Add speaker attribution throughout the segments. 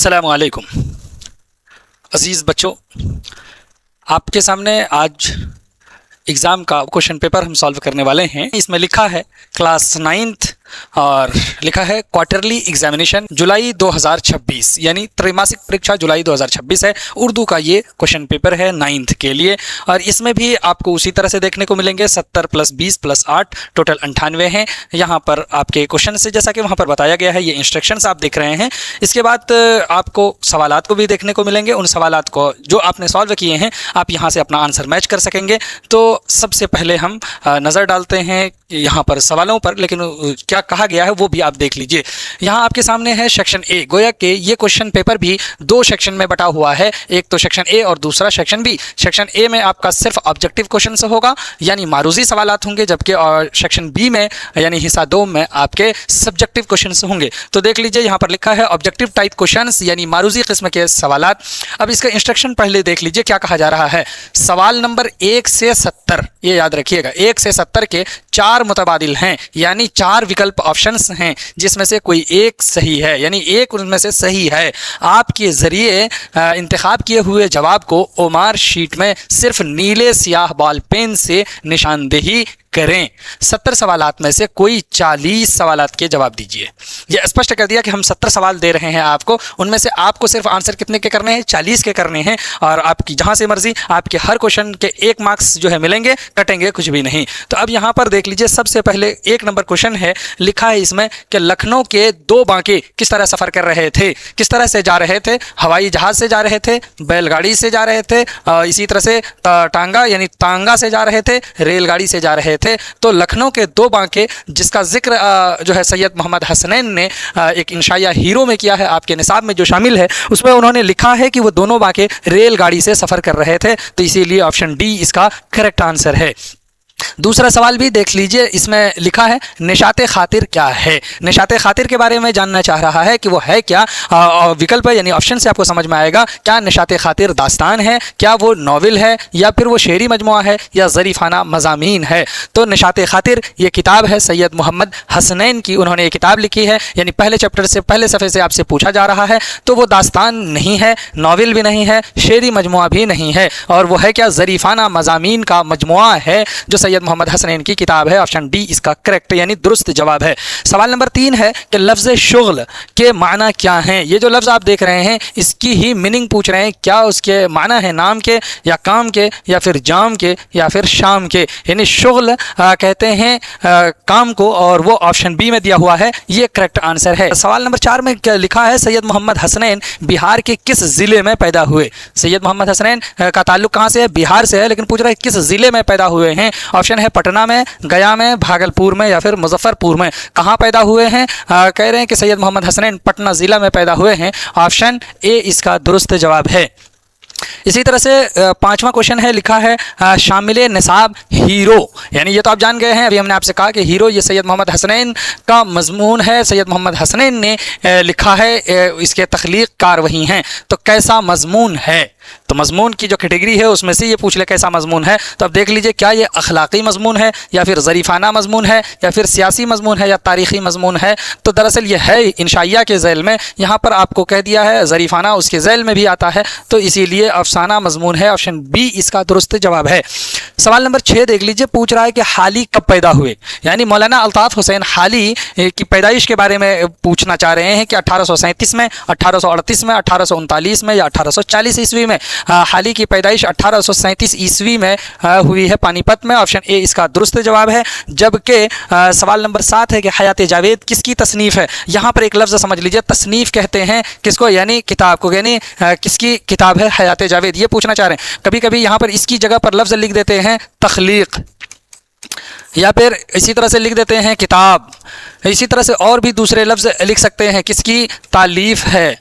Speaker 1: अस्सलाम वालेकुम अज़ीज़ बच्चों, आपके सामने आज एग्ज़ाम का क्वेश्चन पेपर हम सॉल्व करने वाले हैं। इसमें लिखा है क्लास 9th और लिखा है क्वार्टरली एग्जामिनेशन जुलाई 2026, यानी त्रैमासिक परीक्षा जुलाई 2026 है। उर्दू का ये क्वेश्चन पेपर है 9th के लिए और इसमें भी आपको उसी तरह से देखने को मिलेंगे 70 + 20 + 8 टोटल 98 हैं। यहाँ पर आपके क्वेश्चन से जैसा कि वहाँ पर बताया गया है, ये इंस्ट्रक्शंस आप देख रहे हैं। इसके बाद आपको सवालात को भी देखने को मिलेंगे। उन सवालात को जो आपने सॉल्व किए हैं आप यहाँ से अपना आंसर मैच कर सकेंगे। तो सबसे पहले हम नज़र डालते हैं यहाँ पर सवालों पर, लेकिन क्या कहा गया है वो भी आप देख लीजिए। यहाँ आपके सामने है सेक्शन ए। गोया कि ये क्वेश्चन पेपर भी दो सेक्शन में बटा हुआ है, एक तो सेक्शन ए और दूसरा सेक्शन बी। सेक्शन ए में आपका सिर्फ ऑब्जेक्टिव क्वेश्चन से होगा, यानी मारूजी सवालात होंगे, जबकि और सेक्शन बी में यानी हिस्सा 2 में आपके सब्जेक्टिव क्वेश्चन होंगे। तो देख लीजिए यहाँ पर लिखा है ऑब्जेक्टिव टाइप क्वेश्चन, यानी मारूजी किस्म के सवालात। अब इसका इंस्ट्रक्शन पहले देख लीजिए क्या कहा जा रहा है। सवाल नंबर 1 से 70, ये याद रखिएगा, 1 से 70 के 4 मुतबादिल हैं, यानी 4 विकल्प ऑप्शंस हैं जिसमें से कोई एक सही है, यानी एक उनमें से सही है। आपके ज़रिए इंतखाब किए हुए जवाब को ओमार शीट में सिर्फ नीले स्याह बॉल पेन से निशानदेही करें। 70 सवालात में से कोई 40 सवालात के जवाब दीजिए। ये स्पष्ट कर दिया कि हम 70 सवाल दे रहे हैं आपको, उनमें से आपको सिर्फ आंसर कितने के करने हैं, 40 के करने हैं। और आपकी जहां से मर्जी आपके हर क्वेश्चन के 1 मार्क्स जो है मिलेंगे, कटेंगे कुछ भी नहीं। तो अब यहाँ पर देख लीजिए, सबसे पहले 1 नंबर क्वेश्चन है। लिखा है इसमें कि लखनऊ के 2 बांके किस तरह सफ़र कर रहे थे, किस तरह से जा रहे थे। हवाई जहाज़ से जा रहे थे, बैलगाड़ी से जा रहे थे, इसी तरह से टांगा यानी तांगा से जा रहे थे, रेलगाड़ी से जा रहे थे। तो लखनऊ के 2 बांके जिसका जिक्र जो है सैयद मोहम्मद हसनैन ने एक इंशाइया हीरो में किया है, आपके निसाब में जो शामिल है, उसमें उन्होंने लिखा है कि वो दोनों बांके रेलगाड़ी से सफ़र कर रहे थे। तो इसीलिए ऑप्शन डी इसका करेक्ट आंसर है। दूसरा सवाल भी देख लीजिए, इसमें लिखा है निशाते खातिर क्या है। निशाते खातिर के बारे में जानना चाह रहा है कि वो है क्या। विकल्प है यानी ऑप्शन से आपको समझ में आएगा, क्या निशाते खातिर दास्तान है, क्या वो नावल है, या फिर वो शेरी मजमुआ है, या ज़रीफ़ाना मज़ामीन है। तो निशाते खातिर ये किताब है सैयद मोहम्मद हसनैन की, उन्होंने ये किताब लिखी है, यानी पहले चैप्टर से पहले सफ़े से आपसे पूछा जा रहा है। तो वो दास्तान नहीं है, नावल भी नहीं है, शेरी मजमुआ भी नहीं है, और वो है क्या, ज़रीफ़ाना मज़ामीन का मजमुआ है जो सैयद मोहम्मद हसनैन की किताब है। ऑप्शन डी इसका करेक्ट यानी दुरुस्त जवाब है। सवाल नंबर 3 है कि लफ्ज़ शुग़ल के माना क्या हैं। ये जो लफ्ज़ आप देख रहे हैं इसकी ही मीनिंग पूछ रहे हैं, क्या उसके माना है नाम के, या काम के, या फिर जाम के, या फिर शाम के। यानी शुग़ल कहते हैं काम को, और वो ऑप्शन बी में दिया हुआ है, ये करेक्ट आंसर है। सवाल नंबर 4 में लिखा है सैयद मोहम्मद हसनैन बिहार के किस ज़िले में पैदा हुए। सैयद मोहम्मद हसनैन का ताल्लुक कहाँ से है, बिहार से है, लेकिन पूछ रहे हैं किस ज़िले में पैदा हुए हैं। ऑप्शन है पटना में, गया में, भागलपुर में, या फिर मुजफ्फरपुर में। कहाँ पैदा हुए हैं, कह रहे हैं कि सैयद मोहम्मद हसनैन पटना ज़िला में पैदा हुए हैं। ऑप्शन ए इसका दुरुस्त जवाब है। इसी तरह से 5वां क्वेश्चन है, लिखा है शामिल निसाब हीरो, यानी ये तो आप जान गए हैं, अभी हमने आपसे कहा कि हीरो ये सैयद मोहम्मद हसनैन का मजमून है। सैयद मोहम्मद हसनैन ने लिखा है, इसके तख्लीक कार वही हैं। तो कैसा मजमून है, तो मजमून की जो कैटेगरी है उसमें से ये पूछ ले कैसा मजमून है। तो अब देख लीजिए, क्या ये अखलाक़ी मजमून है, या फिर ज़रीफ़ाना मजमून है, या फिर सियासी मजमून है, या तारीख़ी मजमून है। तो दरअसल ये है इंशाइया के ज़ैल में, यहाँ पर आपको कह दिया है ज़रीफ़ाना उसके ज़ैल में भी आता है, तो इसीलिए अफसाना मजमून है। ऑप्शन बी इसका दुरुस्त जवाब है। सवाल नंबर 6 देख लीजिए, पूछ रहा है कि हाली कब पैदा हुए, यानी मौलाना अल्ताफ़ हुसैन हाली की पैदाइश के बारे में पूछना चाह रहे हैं कि 1837 में, 1838 में, 1839 में, या 1840 ईस्वी में। हाली की पैदाइश 1837 ईस्वी में हुई है, पानीपत में। ऑप्शन ए इसका दुरुस्त जवाब है। जबकि सवाल नंबर 7 है कि हयात जावेद किसकी तसनीफ़ है। यहाँ पर एक लफ्ज़ समझ लीजिए, तसनीफ़ कहते हैं किसको, यानी किताब को, यानी किसकी किताब है हयात जावेद, ये पूछना चाह रहे हैं। कभी कभी यहाँ पर इसकी जगह पर लफ्ज़ लिख देते हैं तख्लीक, या फिर इसी तरह से लिख देते हैं किताब। इसी तरह से और भी दूसरे लफ्ज़ लिख सकते हैं, किसकी तालीफ़ है,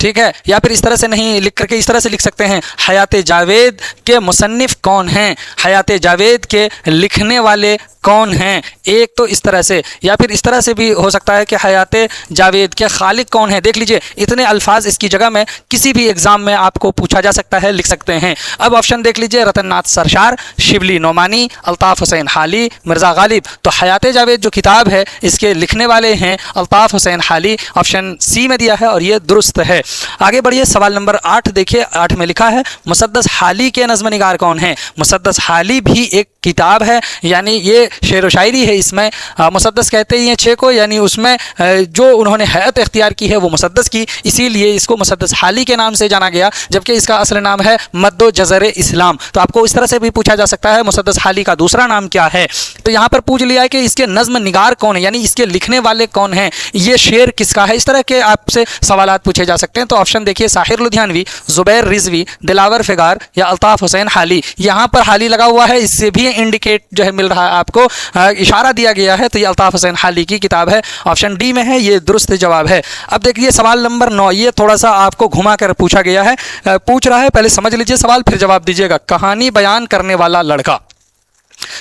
Speaker 1: ठीक है। या फिर इस तरह से नहीं लिख करके इस तरह से लिख सकते हैं, हयात जावेद के मुसन्निफ़ कौन हैं, हयात जावेद के लिखने वाले कौन हैं। एक तो इस तरह से, या फिर इस तरह से भी हो सकता है कि हयात जावेद के खालिक कौन है। देख लीजिए, इतने अल्फाज इसकी जगह में किसी भी एग्ज़ाम में आपको पूछा जा सकता है, लिख सकते हैं। अब ऑप्शन देख लीजिए, रतन नाथ सरशार, शिबली नोमानी, अल्ताफ़ हुसैन हाली, मिर्ज़ा गालिब। तो हयात जावेद जो किताब है इसके लिखने वाले हैं अल्ताफ़ हुसैन हाली, ऑप्शन सी में दिया है और ये दुरुस्त है। आगे बढ़िए, सवाल नंबर 8 देखिए। 8 में लिखा है मुसद्दस हाली के नज़्म निगार कौन है। मुसद्दस हाली भी एक किताब है, यानी ये शेर व शायरी है। इसमें मुसद्दस कहते ही हैं 6 को, यानी उसमें जो उन्होंने हैत इख्तियार की है वो मुसद्दस की, इसीलिए इसको मुसद्दस हाली के नाम से जाना गया, जबकि इसका असल नाम है मद्दो जज़र इस्लाम। तो आपको इस तरह से भी पूछा जा सकता है मुसद्दस हाली का दूसरा नाम क्या है। तो यहाँ पर पूछ लिया है कि इसके नज़्म निगार कौन है, यानी इसके लिखने वाले कौन हैं, ये शेर किसका है। इस तरह के आपसे सवालात पूछे जा सकते हैं। तो ऑप्शन देखिए, साहिर लुधियानवी, ज़ुबैर रिजवी, दिलावर फिगार या अल्ताफ़ हुसैन हाली। यहाँ पर हाली लगा हुआ है, इससे भी इंडिकेट जो है मिल रहा है आपको, इशारा दिया गया है, तो ये अल्ताफ़ हुसैन हाली की किताब है। ऑप्शन डी में है, ये दुरुस्त जवाब है। अब देखिए सवाल नंबर 9, ये थोड़ा सा आपको घुमा कर पूछा गया है। पूछ रहा है, पहले समझ लीजिए सवाल फिर जवाब दीजिएगा। कहानी बयान करने वाला लड़का,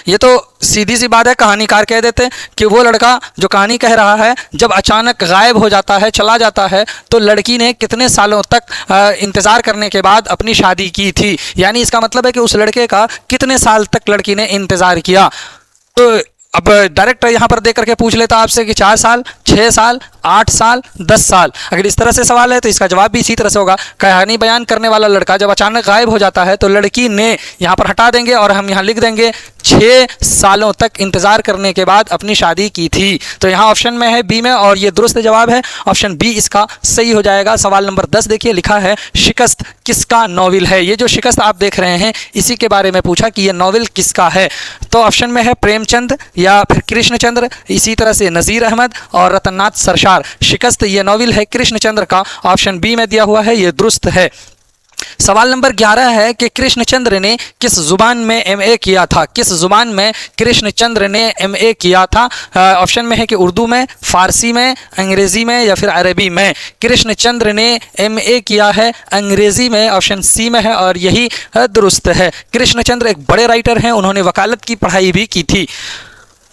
Speaker 1: ये तो सीधी सी बात है, कहानीकार कह देते हैं कि वो लड़का जो कहानी कह रहा है जब अचानक गायब हो जाता है, चला जाता है, तो लड़की ने कितने सालों तक इंतज़ार करने के बाद अपनी शादी की थी। यानी इसका मतलब है कि उस लड़के का कितने साल तक लड़की ने इंतज़ार किया। तो अब डायरेक्ट यहाँ पर देख करके पूछ लेता आपसे कि 4 साल, 6 साल, 8 साल, 10 साल। अगर इस तरह से सवाल है तो इसका जवाब भी इसी तरह से होगा। कहानी बयान करने वाला लड़का जब अचानक गायब हो जाता है तो लड़की ने, यहाँ पर हटा देंगे और हम यहाँ लिख देंगे 6 सालों तक इंतज़ार करने के बाद अपनी शादी की थी। तो यहाँ ऑप्शन में है बी में, और ये दुरुस्त जवाब है। ऑप्शन बी इसका सही हो जाएगा। सवाल नंबर 10 देखिए, लिखा है शिकस्त किसका नॉवल है। ये जो शिकस्त आप देख रहे हैं इसी के बारे में पूछा कि ये नॉवल किसका है। तो ऑप्शन में है प्रेमचंद या फिर कृष्णचंद्र, इसी तरह से नज़ीर अहमद और रतननाथ सरशार। शिकस्त ये नॉवल है कृष्णचंद्र का, ऑप्शन बी में दिया हुआ है, ये दुरुस्त है। सवाल नंबर 11 है कि कृष्णचंद्र ने किस ज़ुबान में एमए किया था। किस ज़ुबान में कृष्णचंद्र ने एमए किया था। ऑप्शन में है कि उर्दू में, फ़ारसी में, अंग्रेज़ी में या फिर अरबी में। कृष्णचंद्र ने एमए किया है अंग्रेज़ी में, ऑप्शन सी में है और यही दुरुस्त है। कृष्णचंद्र एक बड़े राइटर हैं, उन्होंने वकालत की पढ़ाई भी की थी।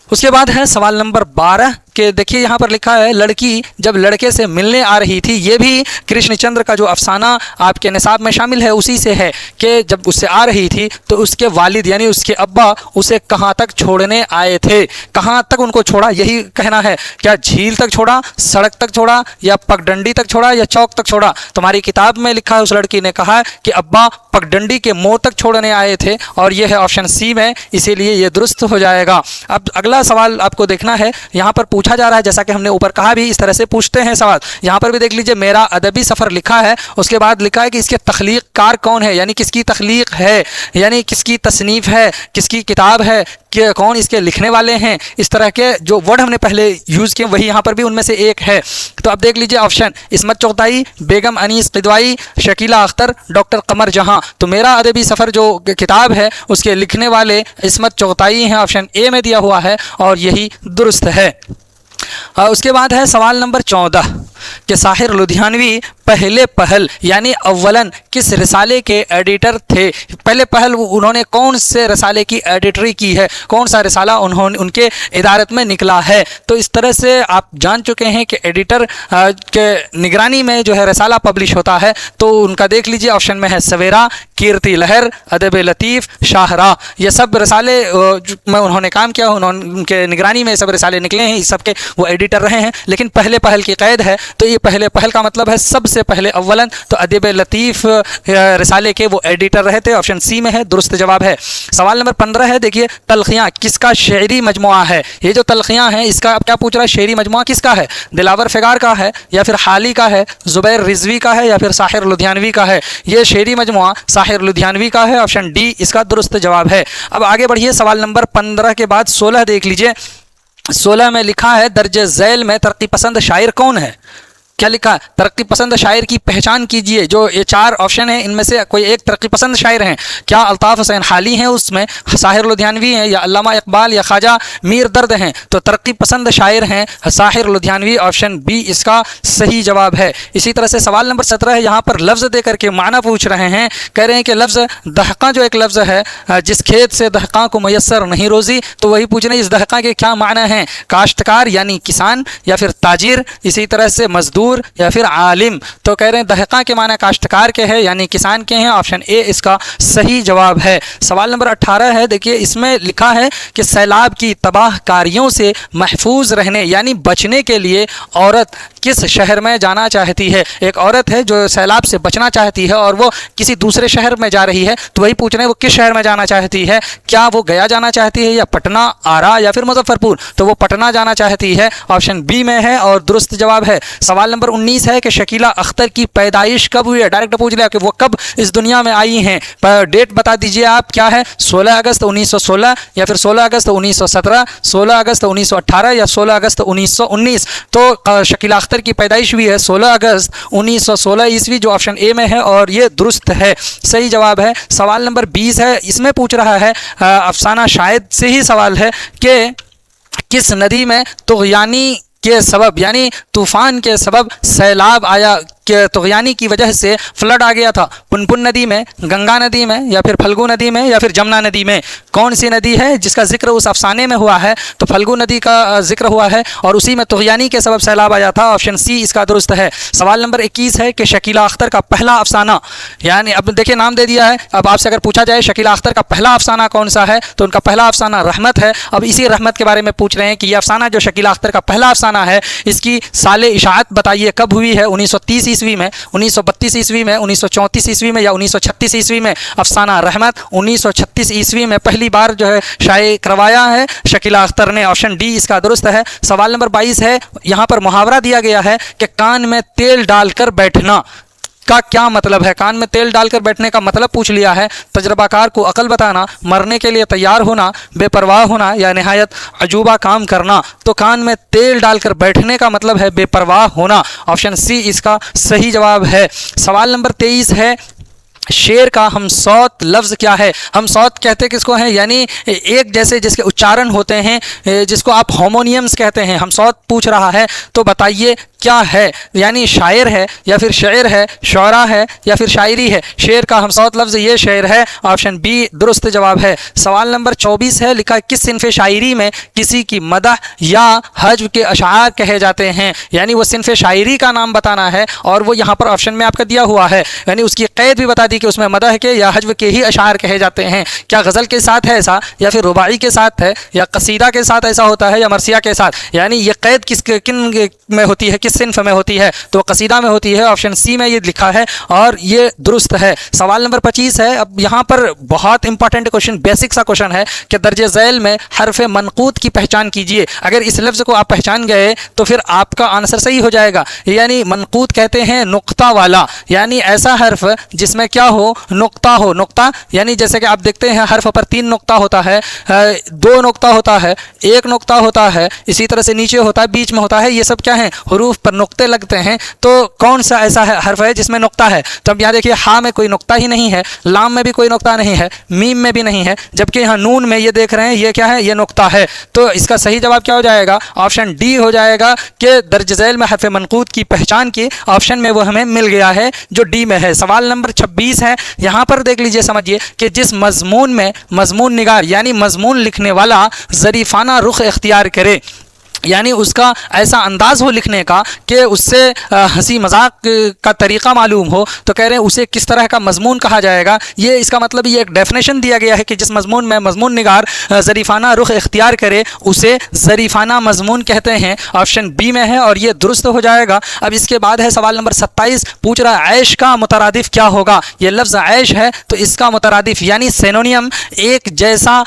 Speaker 1: उसके बाद है सवाल नंबर 12 के देखिए, यहाँ पर लिखा है लड़की जब लड़के से मिलने आ रही थी। ये भी कृष्णचंद्र का जो अफसाना आपके निसाब में शामिल है उसी से है कि जब उससे आ रही थी तो उसके वालिद यानी उसके अब्बा उसे कहाँ तक छोड़ने आए थे। कहाँ तक उनको छोड़ा, यही कहना है। क्या झील तक छोड़ा, सड़क तक छोड़ा या पगडंडी तक छोड़ा या चौक तक छोड़ा। तुम्हारी किताब में लिखा है, उस लड़की ने कहा कि अब्बा पगडंडी के मोड़ तक छोड़ने आए थे, और यह है ऑप्शन सी में, इसीलिए ये दुरुस्त हो जाएगा। अब अगला सवाल आपको देखना है, यहाँ पर पूछा जा रहा है, जैसा कि हमने ऊपर कहा भी इस तरह से पूछते हैं सवाल। यहाँ पर भी देख लीजिए, मेरा अदबी सफ़र लिखा है, उसके बाद लिखा है कि इसके तख्लीक कार कौन है, यानी किसकी तख्लीक है, यानी किसकी तसनीफ़ है, किसकी किताब है, कि कौन इसके लिखने वाले हैं। इस तरह के जो वर्ड हमने पहले यूज़ किए वही यहाँ पर भी उनमें से एक है। तो अब देख लीजिए ऑप्शन, इस्मत चुग़ताई, बेगम अनीस किदवाई, शकीला अख्तर, डॉक्टर कमर जहाँ। तो मेरा अदबी सफ़र जो किताब है उसके लिखने वाले इस्मत चुग़ताई हैं, ऑप्शन ए में दिया हुआ है और यही दुरुस्त है। उसके बाद है सवाल नंबर 14 कि साहिर लुधियानवी पहले पहल यानी अव्वलन किस रिसाले के एडिटर थे। पहले पहल उन्होंने कौन से रिसाले की एडिटरी की है, कौन सा रिसाला उन्होंने उनके इदारत में निकला है। तो इस तरह से आप जान चुके हैं कि एडिटर के निगरानी में जो है रिसाला पब्लिश होता है। तो उनका देख लीजिए, ऑप्शन में है सवेरा, कीर्ति लहर, अदब लतीफ़, शाहरा। ये सब रिसाले में उन्होंने काम किया, उनके निगरानी में सब रिसाले निकले हैं, इस सब के वो एडिटर रहे हैं। लेकिन पहले पहल की कैद है, तो ये पहले पहल का मतलब है सबसे पहले अव्वलन। तो अदब लतीफ़ रिसाले के वो एडिटर रहे थे, ऑप्शन सी में है, दुरुस्त जवाब है। सवाल नंबर 15 है, देखिए तलखियाँ किसका शेरी मजमुआ है। ये जो तलखियाँ हैं इसका अब क्या पूछ रहा है, शेरी मजमुआ किसका है, दिलावर फिगार का है या फिर हाली का है, ज़ुबैर रिजवी का है या फिर साहिर लुधियानवी का है। ये शेरी मजमुआ साहिर लुधियानवी का है, ऑप्शन डी इसका दुरुस्त जवाब है। अब आगे बढ़िए, सवाल नंबर 15 के बाद 16 देख लीजिए। 16 में लिखा है दर्जे झैल में तरक्की पसंद शायर कौन है। क्या लिखा है, तरक्की पसंद शायर की पहचान कीजिए। जो ये 4 ऑप्शन है इनमें से कोई एक तरक्की पसंद शायर हैं। क्या अल्ताफ़ हुसैन हाली हैं, उसमें साहिर लुधियानवी हैं, या अल्लामा इकबाल या ख्वाजा मीर दर्द हैं। तो तरक्की पसंद शायर हैं साहिर लुधियानवी, ऑप्शन बी इसका सही जवाब है। इसी तरह से सवाल नंबर 17 है, यहाँ पर लफ्ज़ दे करके माना पूछ रहे हैं। कह रहे हैं कि लफ्ज़ दहक़ा जो एक लफ्ज़ है, जिस खेत से दहक़ा को मैसर नहीं रोज़ी, तो वही पूछ रहे हैं इस दहक़ा के क्या माना हैं। काश्तकार यानी किसान या फिर ताजिर, इसी तरह से मजदूर मजदूर या फिर आलिम। तो कह रहे हैं दहका के माना काश्तकार के हैं यानी किसान के हैं। ऑप्शन ए इसका सही जवाब है। सवाल नंबर 18 है, देखिए इसमें लिखा है कि सैलाब की तबाहकारियों से महफूज रहने यानी बचने के लिए औरत किस शहर में जाना चाहती है। एक औरत है जो सैलाब से बचना चाहती है और वो किसी दूसरे शहर में जा रही है, तो वही पूछ रहे हैं वो किस शहर में जाना चाहती है। क्या वो गया जाना चाहती है या पटना, आरा या फिर मुजफ्फरपुर? तो वो पटना जाना चाहती है। ऑप्शन बी में है और दुरुस्त जवाब है। सवाल नंबर 19 है कि शकीला अख्तर की पैदाइश कब हुई है। डायरेक्ट पूछ लिया कि वो कब इस दुनिया में आई हैं। डेट बता दीजिए आप, क्या है? 16 अगस्त 1916 या फिर 16 अगस्त 1917, 16 अगस्त 1918 या 16 अगस्त 1919। तो शकीला अख्तर की पैदाइश हुई है 16 अगस्त 1916 ईस्वी, जो ऑप्शन ए में है और ये दुरुस्त है, सही जवाब है। सवाल नंबर 20 है, इसमें पूछ रहा है अफसाना शायद से ही सवाल है कि किस नदी में तुग़यानी के सबब यानी तूफ़ान के सबब सैलाब आया, के तुग़यानी की वजह से फ्लड आ गया था? पुनपुन नदी में, गंगा नदी में या फिर फल्गु नदी में या फिर जमुना नदी में? कौन सी नदी है जिसका जिक्र उस अफसाने में हुआ है? तो फल्गु नदी का जिक्र हुआ है और उसी में तुग़यानी के सबब सैलाब आया था। ऑप्शन सी इसका दुरुस्त है। सवाल नंबर 21 है कि शकीला अख्तर का पहला अफसाना, यानी अब देखिए नाम दे दिया है, अब आपसे अगर पूछा जाए शकीला अख्तर का पहला अफसाना कौन सा है, तो उनका पहला अफसाना रहमत है। अब इसी रहमत के बारे में पूछ रहे हैं कि यह अफसाना जो शकीला अख्तर का पहला अफसाना है, इसकी साले इशाअत बताइए कब हुई है? 1930 ईस्वी में, 1932 ईस्वी में, 1934 ईस्वी में या 1936 ईस्वी में? अफसाना रहमत 1936 ईस्वी में पहली बार जो है शाये करवाया है शकीला अख्तर ने। ऑप्शन डी इसका दुरुस्त है। सवाल नंबर 22 है, यहाँ पर मुहावरा दिया गया है कि कान में तेल डालकर बैठना का क्या मतलब है। कान में तेल डालकर बैठने का मतलब पूछ लिया है। तजर्बाकार को अकल बताना, मरने के लिए तैयार होना, बेपरवाह होना या निहायत अजूबा काम करना। तो कान में तेल डालकर बैठने का मतलब है बेपरवाह होना। ऑप्शन सी इसका सही जवाब है। सवाल नंबर 23 है, शेर का हमसौत लफ्ज़ क्या है? हमसौत कहते किसको हैं? यानी एक जैसे जिसके उच्चारण होते हैं, जिसको आप होमोनियम्स कहते हैं। हमसौत पूछ रहा है, तो बताइए क्या है? यानी शायर है या फिर शायर है, शौरा है या फिर शायरी है? शेर का हमसौत लफ्ज़ ये शेर है। ऑप्शन बी दुरुस्त जवाब है। सवाल नंबर 24 है, लिखा किस सिन्फ़ शायरी में किसी की मदह या हज्व के अशार कहे जाते हैं? यानी वो सिन्फ़ शायरी का नाम बताना है और वो यहाँ पर ऑप्शन में आपका दिया हुआ है, यानी उसकी क़ैद भी बता दी कि उसमें मदह के या हज्व के ही अशार कहे जाते हैं। क्या गज़ल के साथ है ऐसा, या फिर रुबाई के साथ है, या कसीदा के साथ ऐसा होता है, या मरसिया के साथ? यानी ये क़ैद किन में होती है, किस सिन्फ़ में होती है? तो कसीदा में होती है। ऑप्शन सी में ये लिखा है और ये दुरुस्त है। सवाल नंबर 25 है, अब यहाँ पर बहुत इंपॉर्टेंट क्वेश्चन, बेसिक सा क्वेश्चन है कि दर्जे ज़ैल में हरफ मनक़ूत की पहचान कीजिए। अगर इस लफ्ज़ को आप पहचान गए तो फिर आपका आंसर सही हो जाएगा। यानी मनक़ूत कहते हैं नुक्ता वाला, यानी ऐसा हर्फ जिसमें क्या हो, नुक्ता हो। नुक्ता यानी जैसे कि आप देखते हैं हर्फ पर 3 नुक्ता होता है, 2 नुक्ता होता है, 1 नुक्ता होता है, इसी तरह से नीचे होता है, बीच में होता है। ये सब क्या है? हरूफ पर नुक्ते लगते हैं। तो कौन सा ऐसा हर्फ है जिसमें नुक्ता है? तो अब यहाँ देखिए, हा में कोई नुक्ता ही नहीं है, लाम में भी कोई नुक्ता नहीं है, मीम में भी नहीं है, जबकि यहाँ नून में ये देख रहे हैं, ये क्या है? ये नुक्ता है। तो इसका सही जवाब क्या हो जाएगा? ऑप्शन डी हो जाएगा कि दर्ज झैल में हर्फ मनक़ूत की पहचान की ऑप्शन में वो हमें मिल गया है जो डी में है। सवाल नंबर 26 है, यहाँ पर देख लीजिए, समझिए कि जिस मजमून में मजमून निगार यानी मजमून लिखने वाला ज़रीफ़ाना रुख इख्तियार करे, यानी उसका ऐसा अंदाज़ हो लिखने का कि उससे हंसी मजाक का तरीक़ा मालूम हो, तो कह रहे हैं उसे किस तरह का मजमून कहा जाएगा। ये इसका मतलब ये एक डेफिनेशन दिया गया है कि जिस मजमून में मजमून निगार ज़रीफ़ाना रुख इख्तियार करे उसे ज़रीफ़ाना मजमून कहते हैं। ऑप्शन बी में है और ये दुरुस्त हो जाएगा। अब इसके बाद है सवाल नंबर 27, पूछ रहा है ऐश का मुतरादिफ क्या होगा। ये लफ्ज़ ऐश है तो इसका मुतरादिफ यानी सिनोनियम, एक जैसा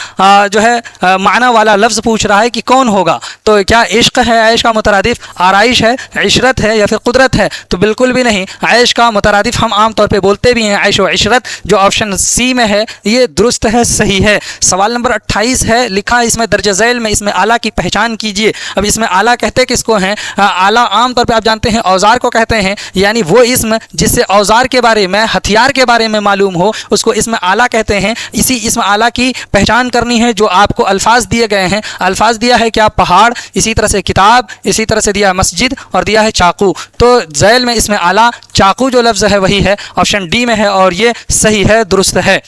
Speaker 1: जो है माना वाला लफ्ज़ पूछ रहा है कि कौन होगा। तो क्या इश्क है ऐश का मुतरादिफ, आराइश है, इशरत है या फिर कुदरत है? तो बिल्कुल भी नहीं। ऐश का मुतरादिफ हम आम तौर पे बोलते भी हैं ऐश व इशरत, जो ऑप्शन सी में है ये दुरुस्त है, सही है। सवाल नंबर 28 है, लिखा है इसमें दर्ज झैल में इसमें आला की पहचान कीजिए। अब इसमें आला कहते किसको हैं? आला आम तौर पर आप जानते हैं औजार को कहते हैं, यानी वो इसम जिससे औजार के बारे में, हथियार के बारे में मालूम हो उसको इसमें आला कहते हैं। इसी इसम आला की पहचान करनी है जो आपको अल्फाज दिए गए हैं। अल्फाज दिया है क्या? पहाड़, इसी तरह से किताब, इसी तरह से दिया है मस्जिद और दिया है चाकू। तो झैल में इसमें आला चाकू जो लफ्ज़ है वही है, ऑप्शन डी में है और ये सही है, दुरुस्त है।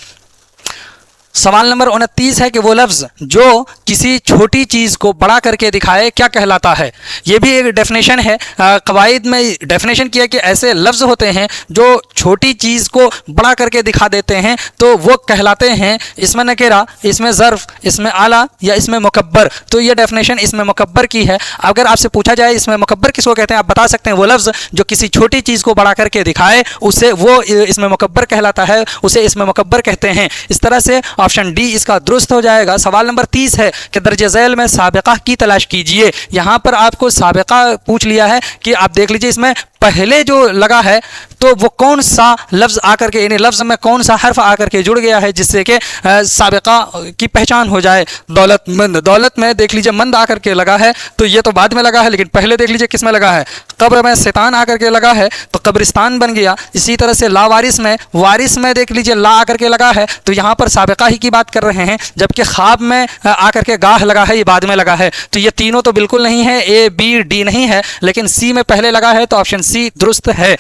Speaker 1: सवाल नंबर 29 है कि वो लफ्ज़ जो किसी छोटी चीज़ को बड़ा करके दिखाए क्या कहलाता है। ये भी एक डेफिनेशन है, कवायद में डेफिनेशन किया कि ऐसे लफ्ज़ होते हैं जो छोटी चीज़ को बड़ा करके दिखा देते हैं तो वो कहलाते हैं इसमें नकेरा, इसमें ज़र्फ़, इसमें आला या इसमें मुकब्बर। तो ये डेफिनेशन इसमें मुकब्बर की है। अगर आपसे पूछा जाए इसमें मुकब्बर किसको कहते हैं, आप बता सकते हैं वो लफ्ज़ जो किसी छोटी चीज़ को बड़ा करके दिखाए उसे वो इसमें मुकब्बर कहलाता है, उसे इसमें मुकब्बर कहते हैं। इस तरह से ऑप्शन डी इसका दुरुस्त हो जाएगा। सवाल नंबर 30 है कि दर्जे झैल में साबिक़ा की तलाश कीजिए। यहाँ पर आपको साबिक़ा पूछ लिया है कि आप देख लीजिए इसमें पहले जो लगा है तो वो कौन सा लफ्ज़ आकर के, यानी लफ्ज़ में कौन सा हर्फ आकर के जुड़ गया है जिससे कि साबिक़ा की पहचान हो जाए। दौलतमंद, दौलत में देख लीजिए मंद आकर के लगा है तो ये तो बाद में लगा है, लेकिन पहले देख लीजिए किस में लगा है, कब्र में शैतान आकर के लगा है तो कब्रिस्तान बन गया। इसी तरह से लावारिस में, वारिस में देख लीजिए ला आकर के लगा है तो यहाँ पर साबिक़ा ही की बात कर रहे हैं, जबकि ख्वाब में आकर के गाह लगा है, ये बाद में लगा है। तो ये तीनों तो बिल्कुल नहीं है, ए बी डी नहीं है, लेकिन सी में पहले लगा है तो ऑप्शन सी दुरुस्त है,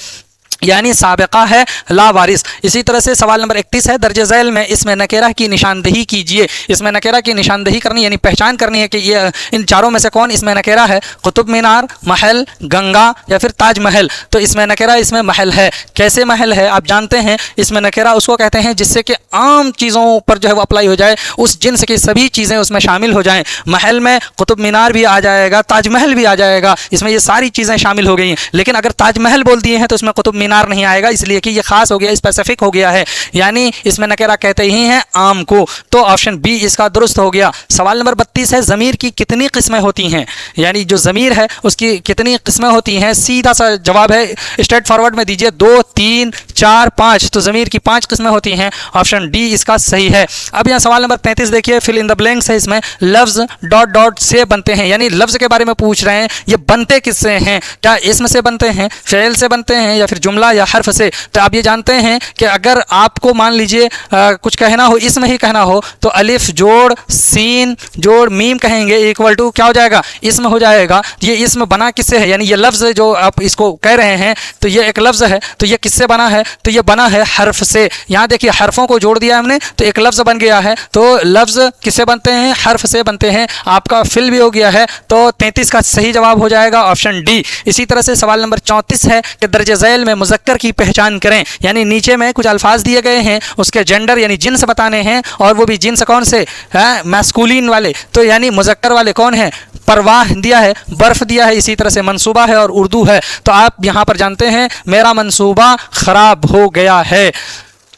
Speaker 1: यानी साबिक़ा है लावारिस। इसी तरह से सवाल नंबर 31 है दर्जे झैल में इसमें नकेरा की निशानदेही कीजिए। इसमें नकेरा की निशानदेही करनी यानी पहचान करनी है कि ये इन चारों में से कौन इसमें नकेरा है, कुतुब मीनार, महल, गंगा या फिर ताजमहल। तो इसमें नकेरा इसमें महल है। कैसे महल है आप जानते हैं, इसमें नकेरा उसको कहते हैं जिससे कि आम चीज़ों पर जो है वो अप्लाई हो जाए, उस जिन्स की सभी चीज़ें उसमें शामिल हो जाएँ। महल में कुतुब मीनार भी आ जाएगा, ताजमहल भी आ जाएगा, इसमें ये सारी चीज़ें शामिल हो गई। लेकिन अगर ताजमहल बोल दिए हैं तो इसमें कुतुब मीनार नहीं आएगा, इसलिए कि ये खास हो गया, स्पेसिफिक हो गया है, यानी इसमें नकेरा कहते ही हैं आम को। तो ऑप्शन बी इसका दुरुस्त हो गया। सवाल नंबर 32 है ज़मीर की कितनी किस्में होती हैं, यानी जो ज़मीर है उसकी कितनी किस्में होती हैं। सीधा सा जवाब है, स्ट्रेट फॉरवर्ड में दीजिए, 2, 3, 4, 5। तो ज़मीर की 5 किस्में होती हैं, ऑप्शन डी इसका सही है। अब यहाँ सवाल नंबर 33 देखिए, फिल इन द ब्लैंक्स है, इसमें लफ्ज़ डॉट डॉट से बनते हैं, यानी लफ्ज़ के बारे में पूछ रहे हैं, ये बनते किससे हैं, क्या इसम से बनते हैं, फ़ेल से बनते हैं या फिर जुमला या हर्फ से। तो आप ये जानते हैं कि अगर आपको मान लीजिए कुछ कहना हो, इसमें ही कहना हो, तो अलिफ जोड़ सीन जोड़ मीम कहेंगे इक्वल टू क्या हो जाएगा, इसम हो जाएगा। ये इसम बना किससे है, यानी ये लफ्ज़ जो आप इसको कह रहे हैं तो ये एक लफ्ज़ है, तो ये किससे बना है, तो ये बना है हर्फ से। यहाँ देखिए हर्फों को जोड़ दिया हमने तो एक लफ्ज़ बन गया है। तो लफ्ज़ किससे बनते हैं, हर्फ से बनते हैं। आपका फिल भी हो गया है, तो 33 का सही जवाब हो जाएगा ऑप्शन डी। इसी तरह से सवाल नंबर 34 है कि दर्जे झैल में मुज़क्कर की पहचान करें, यानी नीचे में कुछ अल्फाज दिए गए हैं, उसके जेंडर यानी जिन्स बताने हैं, और वो भी जिन्स कौन से हैं, मैस्कुलिन वाले, तो यानी मुज़क्कर वाले कौन है, परवाह दिया है, बर्फ़ दिया है, इसी तरह से मंसूबा है और उर्दू है। तो आप यहाँ पर जानते हैं मेरा मंसूबा ख़राब हो गया है,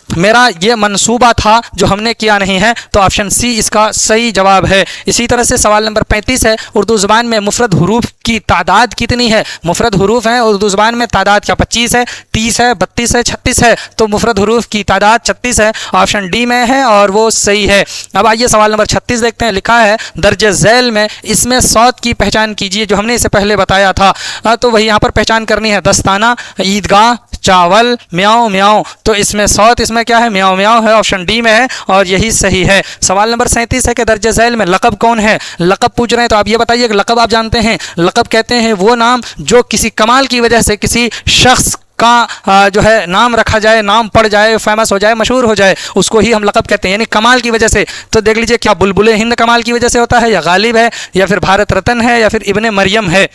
Speaker 1: मेरा ये मंसूबा था जो हमने किया नहीं है, तो ऑप्शन सी इसका सही जवाब है। इसी तरह से सवाल नंबर 35 है, उर्दू ज़ुबान में मुफरद हरूफ की तादाद कितनी है। मुफरद हरूफ हैं उर्दू ज़ुबान में, तादाद क्या 25 है, 30 है, 32 है, 36 है। तो मुफरद हरूफ की तादाद 36 है, ऑप्शन डी में है और वो सही है। अब आइए सवाल नंबर 36 देखते हैं। लिखा है दर्जे झैल में इसमें सौत की पहचान कीजिए, जो हमने इसे पहले बताया था। तो वही यहाँ पर पहचान करनी है, दस्ताना, ईदगाह, चावल, म्याऊं म्याऊं। तो इसमें सौत इसमें क्या है, म्याऊं म्याऊं है, ऑप्शन डी में है और यही सही है। सवाल नंबर 37 है कि दर्जे झैल में लक़ब कौन है। लक़ब पूछ रहे हैं तो आप ये बताइए कि लक़ब आप जानते हैं, लक़ब कहते हैं वो नाम जो किसी कमाल की वजह से किसी शख्स का जो है नाम रखा जाए, नाम पड़ जाए, फेमस हो जाए, मशहूर हो जाए, उसको ही हम लक़ब कहते हैं, यानी कमाल की वजह से। तो देख लीजिए क्या बुलबुल हिंद कमाल की वजह से होता है, या गालिब है, या फिर भारत रत्न है, या फिर इब्ने मरियम है।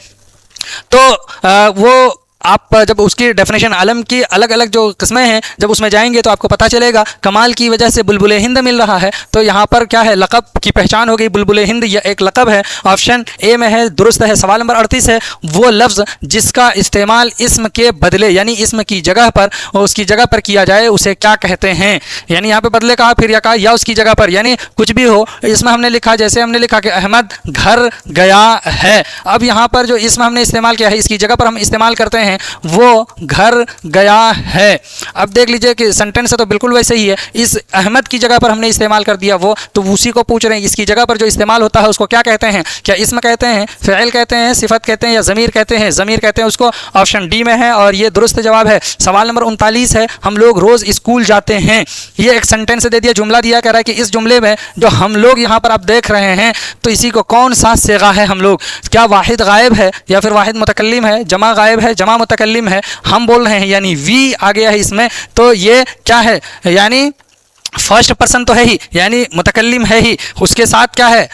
Speaker 1: तो वो आप जब उसकी डेफिनेशन आलम की अलग अलग जो किस्में हैं जब उसमें जाएंगे तो आपको पता चलेगा कमाल की वजह से बुलबुल हिंद मिल रहा है। तो यहाँ पर क्या है, लक़ब की पहचान हो गई, बुलबुल हिंद यह एक लक़ब है, ऑप्शन ए में है, दुरुस्त है। सवाल नंबर 38 है, वो लफ्ज़ जिसका इस्तेमाल इसम के बदले यानी इसम की जगह पर उसकी जगह पर किया जाए उसे क्या कहते हैं। यानी यहाँ पे बदले कहा, फिर या कहा, या उसकी जगह पर, यानी कुछ भी हो। इसमें हमने लिखा, जैसे हमने लिखा कि अहमद घर गया है। अब यहाँ पर जो इसम हमने इस्तेमाल किया है, इसकी जगह पर हम इस्तेमाल करते हैं वो घर गया है। अब देख लीजिए कि सेंटेंस है तो बिल्कुल वैसे ही है, इस अहमद की जगह पर हमने इस्तेमाल कर दिया वो, तो उसी को पूछ रहे हैं इसकी जगह पर जो इस्तेमाल होता है उसको क्या कहते हैं, क्या इसम कहते हैं, फ़िल कहते हैं, सिफत कहते हैं, या ज़मीर कहते हैं। ज़मीर कहते हैं उसको, ऑप्शन डी में है और ये दुरुस्त जवाब है। सवाल नंबर 39 है, हम लोग रोज़ स्कूल जाते हैं। ये एक सेंटेंस दे दिया, जुमला दिया, कह रहा है कि इस जुमले में जो हम लोग यहाँ पर आप देख रहे हैं तो इसी को कौन सा सेगा है हम लोग, क्या वाहिद गायब है या फिर वाहिद मुतकल्लिम है, जमा गायब है, जमा मुतकल्लिम है, हम बोल रहे हैं, यानी वी आ गया है इसमें। तो ये क्या है, यानी फर्स्ट पर्सन तो है ही, यानी मुतकल्लिम है ही, उसके साथ क्या है,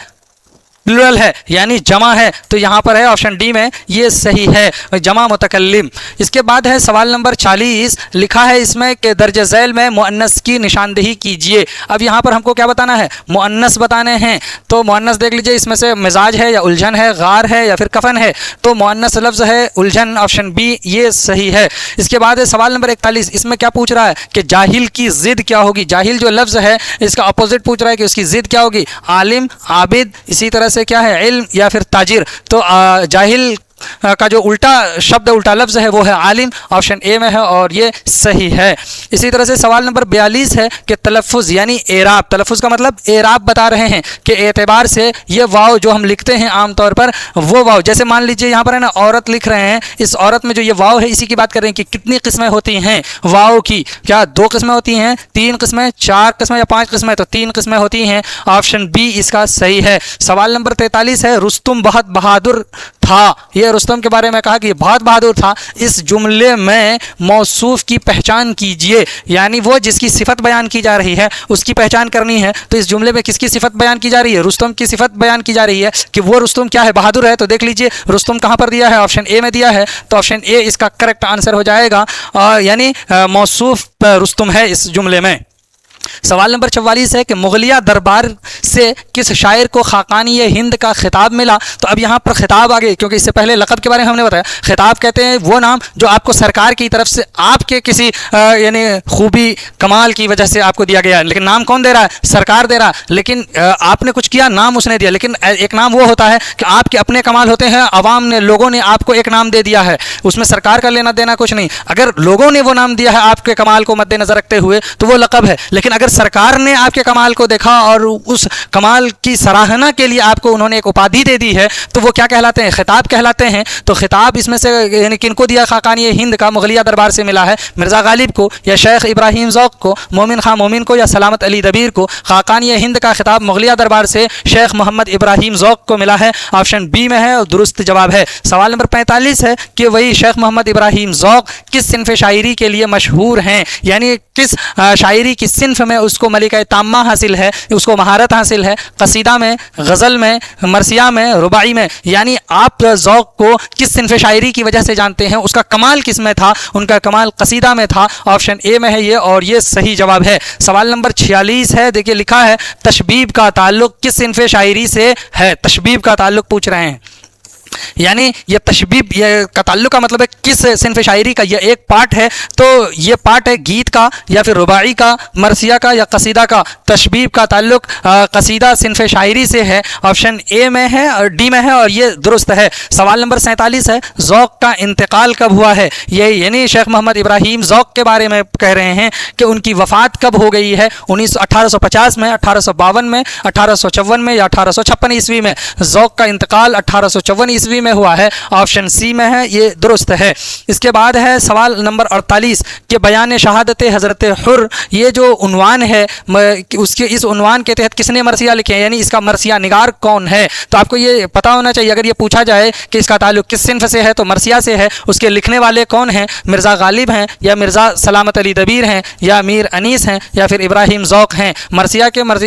Speaker 1: प्लूरल है यानी जमा है, तो यहाँ पर है ऑप्शन डी में ये सही है, जमा मुतकल्लिम। इसके बाद है सवाल नंबर 40, लिखा है इसमें कि दर्ज झैल में मुअन्नस की निशानदेही कीजिए। अब यहाँ पर हमको क्या बताना है, मुअन्नस बताने हैं। तो मुअन्नस देख लीजिए, इसमें से मिजाज है या उलझन है, गार है या फिर कफन है, तो मुअन्नस लफ्ज़ है उलझन, ऑप्शन बी ये सही है। इसके बाद है सवाल नंबर 41, इसमें क्या पूछ रहा है कि जाहिल की ज़िद क्या होगी। जाहिल जो लफ्ज़ है इसका अपोजिट पूछ रहा है कि उसकी ज़िद क्या होगी, आलिम, आबिद, इसी तरह से क्या है, इल्म या फिर ताजिर। तो जाहिल का जो उल्टा शब्द, उल्टा लफ्ज़ है वो है आलिम, ऑप्शन ए में है और ये सही है। इसी तरह से सवाल नंबर 42 है कि तलफ़ुज़ यानी एराब, तलफ़ुज़ का मतलब एराब बता रहे हैं कि एतबार से ये वाव जो हम लिखते हैं आमतौर पर, वो वाव जैसे मान लीजिए यहाँ पर है ना औरत लिख रहे हैं, इस औरत में जो ये वाव है इसी की बात कर रहे हैं कि कितनी किस्में होती हैं वाव की, क्या 2 किस्में होती हैं, 3 किस्में, 4 किस्में या 5 किस्में, तो 3 किस्में होती हैं, ऑप्शन बी इसका सही है। सवाल नंबर 43 है रुस्तुम बहुत बहादुर था, ये रुस्तम के बारे में कहा कि ये बहुत बहादुर था। इस जुमले में मौसूफ की पहचान कीजिए, यानी वो जिसकी सिफत बयान की जा रही है उसकी पहचान करनी है। तो इस जुमले में किसकी सिफत बयान की जा रही है, रुस्तम की सिफत बयान की जा रही है कि वो रुस्तम क्या है, बहादुर है। तो देख लीजिए रुस्तम कहाँ पर दिया है, ऑप्शन ए में दिया है, तो ऑप्शन ए इसका करेक्ट आंसर हो जाएगा, यानी मौसूफ रुस्तम है इस जुमले में। सवाल नंबर 44 है कि मुगलिया दरबार से किस शायर को खाकानी हिंद का खिताब मिला। तो अब यहाँ पर खिताब आ गए, क्योंकि इससे पहले लक़ब के बारे में हमने बताया। खिताब कहते हैं वो नाम जो आपको सरकार की तरफ से आपके किसी यानी खूबी कमाल की वजह से आपको दिया गया है, लेकिन नाम कौन दे रहा है, सरकार दे रहा है, लेकिन आपने कुछ किया, नाम उसने दिया। लेकिन एक नाम वो होता है कि आपके अपने कमाल होते हैं, आवाम ने, लोगों ने आपको एक नाम दे दिया है, उसमें सरकार का लेना देना कुछ नहीं। अगर लोगों ने वो नाम दिया है आपके कमाल को मद्देनजर रखते हुए तो वो लक़ब है, लेकिन अगर सरकार ने आपके कमाल को देखा और उस कमाल की सराहना के लिए आपको उन्होंने एक उपाधि दे दी है तो वो क्या कहलाते हैं, खिताब कहलाते हैं। तो खिताब इसमें से यानी किनको दिया, खाकानी हिंद का मुगलिया दरबार से मिला है, मिर्ज़ा गालिब को या शेख इब्राहिम ज़ौक़ को, मोमिन खां मोमिन को या सलामत अली दबीर को। खाकानी हिंद का खिताब मुगलिया दरबार से शेख मोहम्मद इब्राहिम ज़ौक़ को मिला है, ऑप्शन बी में है और दुरुस्त जवाब है। सवाल नंबर 45 है कि वही शेख मोहम्मद इब्राहिम ज़ौक़ किस सिन्फ़ शायरी के लिए मशहूर हैं, यानी किस शायरी की सिन्फ़ में उसको मलिका ताम्मा हासिल है, उसको महारत हासिल है, कसीदा में, गज़ल में, मरसिया में, रुबाई में, यानी आप ज़ौक़ को किस सिन्फ़ शायरी की वजह से जानते हैं, उसका कमाल किस में था, उनका कमाल कसीदा में था, ऑप्शन ए में है ये और ये सही जवाब है। सवाल नंबर 46 है, देखिए लिखा है तशबीब का ताल्लुक़ किस सिन्फ़ शायरी से है, तशबीब का ताल्लुक़ पूछ रहे हैं, यानी ये तशबीब ये का ताल्लुक़ का मतलब है किस सिन्फ़ शायरी का, ये एक पार्ट है, तो ये पार्ट है गीत का या फिर रुबाई का, मरसिया का या कसीदा का। तशबीब का ताल्लुक़ कसीदा सिन्फ़ शायरी से है, ऑप्शन ए में है और डी में है और ये दुरुस्त है। सवाल नंबर 47 है ज़ौक़ का इंतकाल कब हुआ है, ये यानी शेख मोहम्मद इब्राहिम ज़ौक़ के बारे में कह रहे हैं कि उनकी वफ़ात कब हो गई है, 1850 में, 1852 में, 1854 में या 1856 ईस्वी में। ज़ौक़ का इंतकाल 1854 ईस्वी में हुआ है, ऑप्शन सी में है, ये दुरुस्त है। इसके बाद है सवाल नंबर 48 कि बयान शहादत हज़रत हुर, ये जो उन्वान है उसके इस उन्वान के तहत किसने मरसिया लिखे हैं, यानी इसका मरसिया निगार कौन है। तो आपको ये पता होना चाहिए, अगर ये पूछा जाए कि इसका ताल्लुक़ किस सिन्फ़ से है तो मरसिया से है। उसके लिखने वाले कौन हैं, मिर्ज़ा गालिब हैं या मिर्ज़ा सलामत अली दबीर हैं या मीर अनीस हैं या फिर इब्राहिम ज़ौक़ हैं।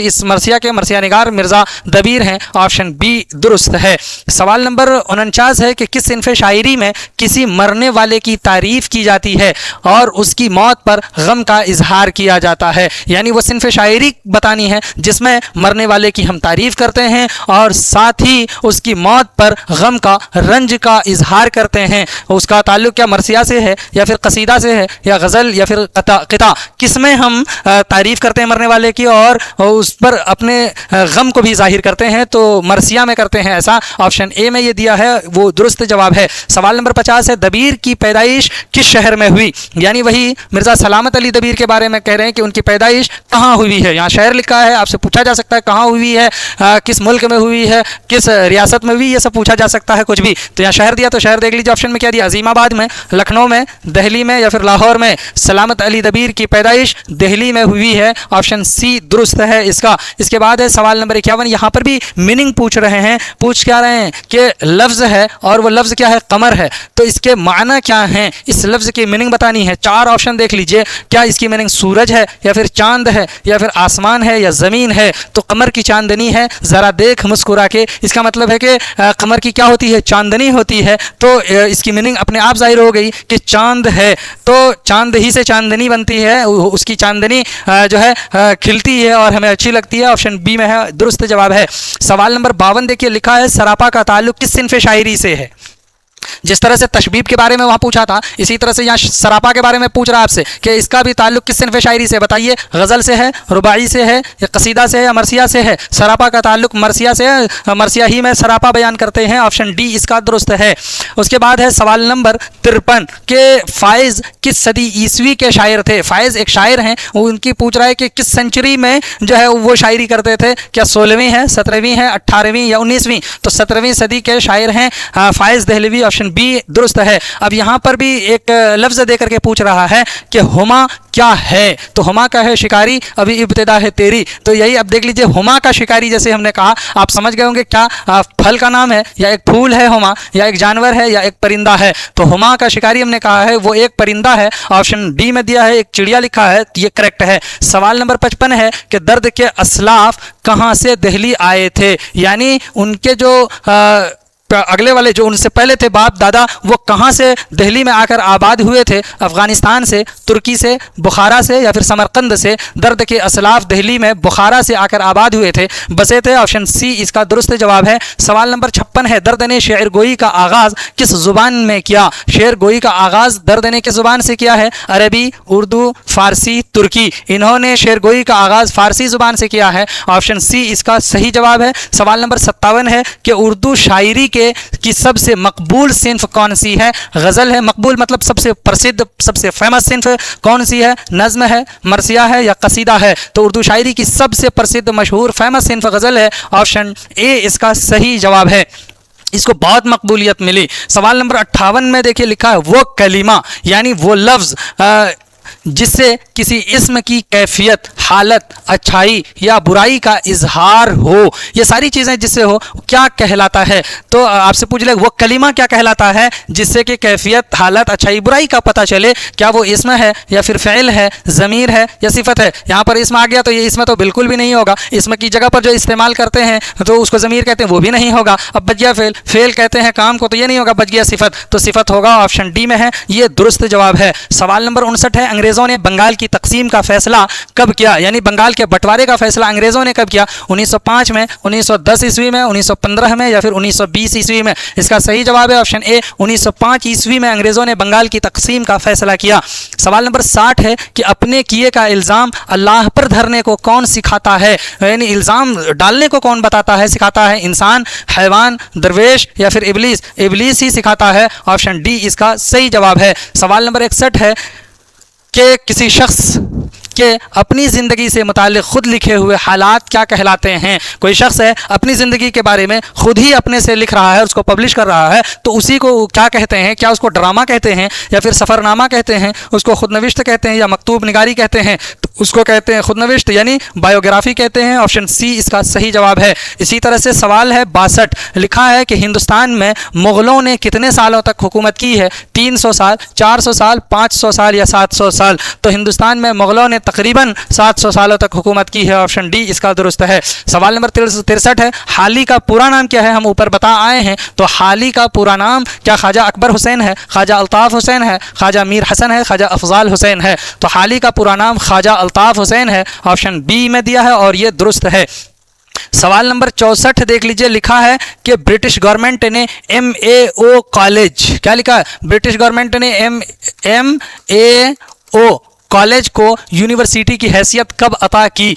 Speaker 1: इस मरसिया के मरसिया निगार मिर्ज़ा दबीर हैं, ऑप्शन बी दुरुस्त है। सवाल नंबर 49 है कि किस सिन्फ़ शायरी में किसी मरने वाले की तारीफ़ की जाती है और उसकी मौत पर गम का इजहार किया जाता है, यानी वो सिन्फ़ शायरी बतानी है जिसमें मरने वाले की हम तारीफ़ करते हैं और साथ ही उसकी मौत पर गम का, रंज का इजहार करते हैं। उसका ताल्लुक़ क्या मरसिया से है या फिर कसीदा से है या गज़ल या फिर क़िता, किसमें हम तारीफ़ करते हैं मरने वाले की और उस पर अपने गम को भी ज़ाहिर करते हैं, तो मरसिया में करते हैं ऐसा, ऑप्शन ए में ये दिया है, वो दुरुस्त जवाब है। सवाल नंबर 50 है दबीर की पैदाइश किस शहर में हुई, यानी वही मिर्ज़ा सलामत अली दबीर के बारे में कह रहे हैं कि उनकी पैदाइश कहाँ हुई है। यहाँ शहर लिखा है, आपसे पूछा जा सकता है कहाँ हुई है, किस मुल्क में हुई है, किस रियासत में हुई, ये सब पूछा जा सकता है कुछ भी। तो यहाँ शहर दिया तो शहर देख लीजिए, ऑप्शन में क्या दिया, अजीमाबाद में, लखनऊ में, दिल्ली में या फिर लाहौर में। सलामत अली दबीर की पैदाइश दिल्ली में हुई है, ऑप्शन सी दुरुस्त है इसका। इसके बाद है सवाल नंबर 51, यहाँ पर भी मीनिंग पूछ रहे हैं, पूछ क्या रहे हैं कि लफ्ज़ है और वो लफ्ज़ क्या है, कमर है। तो इसके माना क्या हैं, इस लफ्ज़ की मीनिंग बतानी है। 4 ऑप्शन देख लीजिए, क्या इसकी मीनिंग सूरज है या फिर चांद है या फिर आसमान है या ज़मीन है। तो कमर की चांदनी है, ज़रा देख मुस्कुरा के, इसका मतलब है कि कमर की क्या होती है, चांदनी होती है। तो इसकी मीनिंग अपने आप जाहिर हो गई कि चांद है, तो चांद ही से चांदनी बनती है, उसकी चांदनी जो है खिलती है और हमें अच्छी लगती है। ऑप्शन बी में है, दुरुस्त जवाब है। सवाल नंबर 52 देखिए, लिखा है सरापा का ताल्लुक किस सिन्फ़ शायरी से है। जिस तरह से तशबीब के बारे में वहाँ पूछा था, इसी तरह से यहाँ सरापा के बारे में पूछ रहा है आपसे कि इसका भी ताल्लुक किस सिन्फ़ शायरी से, बताइए। गज़ल से है, रुबाई से है, या कसीदा से है, या मरसिया से है। सरापा का ताल्लुक मरसिया से है, मरसिया ही में सरापा बयान करते हैं। ऑप्शन डी इसका दुरुस्त है। उसके बाद है सवाल नंबर 53 के फ़ाइज़ किस सदी ईस्वी के शायर थे। फ़ाइज़ एक शायर हैं, वो उनकी पूछ रहा है कि किस सेंचुरी में जो है वो शायरी करते थे, क्या 16वीं है, 17वीं है, 18वीं या 19वीं। तो 17वीं सदी के शायर हैं फ़ाइज़ दहलवी। ऑप्शन बी दुरुस्त है। अब यहाँ पर भी एक लफ्ज़ दे करके पूछ रहा है कि हुमा क्या है। तो हुमा का है शिकारी, अभी इब्तिदा है तेरी। तो यही अब देख लीजिए, हुमा का शिकारी जैसे हमने कहा, आप समझ गए होंगे क्या फल का नाम है या एक फूल है हुमा, या एक जानवर है या एक परिंदा है। तो हुमा का शिकारी हमने कहा है वो एक परिंदा है। ऑप्शन डी में दिया है एक चिड़िया लिखा है, तो ये करेक्ट है। सवाल नंबर 55 है कि दर्द के असलाफ कहाँ से दिल्ली आए थे, यानी उनके जो अगले वाले जो उनसे पहले थे बाप दादा, वो कहाँ से दिल्ली में आकर आबाद हुए थे। अफ़गानिस्तान से, तुर्की से, बुखारा से या फिर समरकंद से। दर्द के असलाफ दिल्ली में बुखारा से आकर आबाद हुए थे, बसे थे। ऑप्शन सी इसका दुरुस्त जवाब है। सवाल नंबर 56 है, दर्द ने शेर गोई का आगाज़ किस ज़ुबान में किया। शेर गोई का आगाज़ दर्द ने किस ज़ुबान से किया है, अरबी, उर्दू, फ़ारसी, तुर्की। इन्होंने शेर गोई का आगाज़ फ़ारसी ज़ुबान से किया है। ऑप्शन सी इसका सही जवाब है। सवाल नंबर 57 है कि उर्दू शायरी की सबसे मकबूल सिन्फ कौन सी है। गज़ल है, मकबूल मतलब सबसे प्रसिद्ध, सबसे फेमस सिन्फ कौन सी है, नज़्म है, मरसिया है या कसीदा है। तो उर्दू शायरी की सबसे प्रसिद्ध मशहूर फेमस सिन्फ गज़ल है। ऑप्शन ए इसका सही जवाब है, इसको बहुत मकबूलियत मिली। सवाल नंबर 58 में देखिए लिखा है वो कलीमा, यानी वो लफ्ज़ जिससे किसी इस्म की कैफियत, हालत, अच्छाई या बुराई का इजहार हो। ये सारी चीज़ें जिससे हो क्या कहलाता है। तो आपसे पूछ ले वो कलीमा क्या कहलाता है, जिससे कि कैफियत, हालत, अच्छाई, बुराई का पता चले। क्या वो इस्म है या फिर फ़िल है, ज़मीर है या सिफत है। यहाँ पर इस्म आ गया तो ये इस्म तो बिल्कुल भी नहीं होगा। इस्म की जगह पर जो इस्तेमाल करते हैं तो उसको ज़मीर कहते हैं, वो भी नहीं होगा। अब बच गया फ़िल, फ़िल कहते हैं काम को, तो ये नहीं होगा। बच गया सिफत, तो सिफत होगा। ऑप्शन डी में है, ये दुरुस्त जवाब है। सवाल नंबर 59 है, अंग्रेज़ों ने बंगाल की तकसीम का फैसला कब किया, यानी बंगाल के बंटवारे का फैसला अंग्रेज़ों ने कब किया। 1905 में, 1910 ईस्वी में, 1915 में या फिर 1920 ईस्वी में। इसका सही जवाब है ऑप्शन ए, 1905 ईस्वी में अंग्रेज़ों ने बंगाल की तकसीम का फैसला किया। सवाल नंबर 60 है कि अपने किए का इल्ज़ाम अल्लाह पर धरने को कौन सिखाता है, यानी इल्ज़ाम डालने को कौन बताता है, सिखाता है। इंसान, हैवान, दरवेश या फिर इब्लीस। इब्लीस ही सिखाता है। ऑप्शन डी इसका सही जवाब है। सवाल नंबर 61 है कि किसी शख्स के अपनी ज़िंदगी से मुताल्लिक़ ख़ुद लिखे हुए हालात क्या कहलाते हैं। कोई शख्स है अपनी ज़िंदगी के बारे में ख़ुद ही अपने से लिख रहा है, उसको पब्लिश कर रहा है, तो उसी को क्या कहते हैं। क्या उसको ड्रामा कहते हैं या फिर सफ़रनामा कहते हैं, उसको खुदनविश्त कहते हैं या मकतूब निगारी कहते हैं। तो उसको कहते हैं खुदनविश्त, यानी बायोग्राफी कहते हैं। ऑप्शन सी इसका सही जवाब है। इसी तरह से सवाल है 62, लिखा है कि हिंदुस्तान में मुग़लों ने कितने सालों तक हुकूमत की है। 300 साल, 400 साल, 500 साल या 700 साल। तो हिंदुस्तान में मुग़लों ने तकरीबन 700 सालों तक हुकूमत की है। ऑप्शन डी इसका दुरुस्त है। सवाल नंबर 63 है, हाली का पूरा नाम क्या है। हम ऊपर बता आए हैं, तो हाली का पूरा नाम क्या ख्वाजा अकबर हुसैन है, ख्वाजा अल्ताफ़ हुसैन है, ख्वाजा मीर हसन है, ख्वाजा अफजाल हुसैन है। तो हाली का पूरा नाम ख्वाजा अल्ताफ़ हुसैन है। ऑप्शन बी में दिया है और ये दुरुस्त है। सवाल नंबर 64 देख लीजिए, लिखा है कि ब्रिटिश गवर्नमेंट ने MAO कॉलेज, क्या लिखा है, ब्रिटिश गवर्नमेंट ने MAO कॉलेज को यूनिवर्सिटी की हैसियत कब अता की।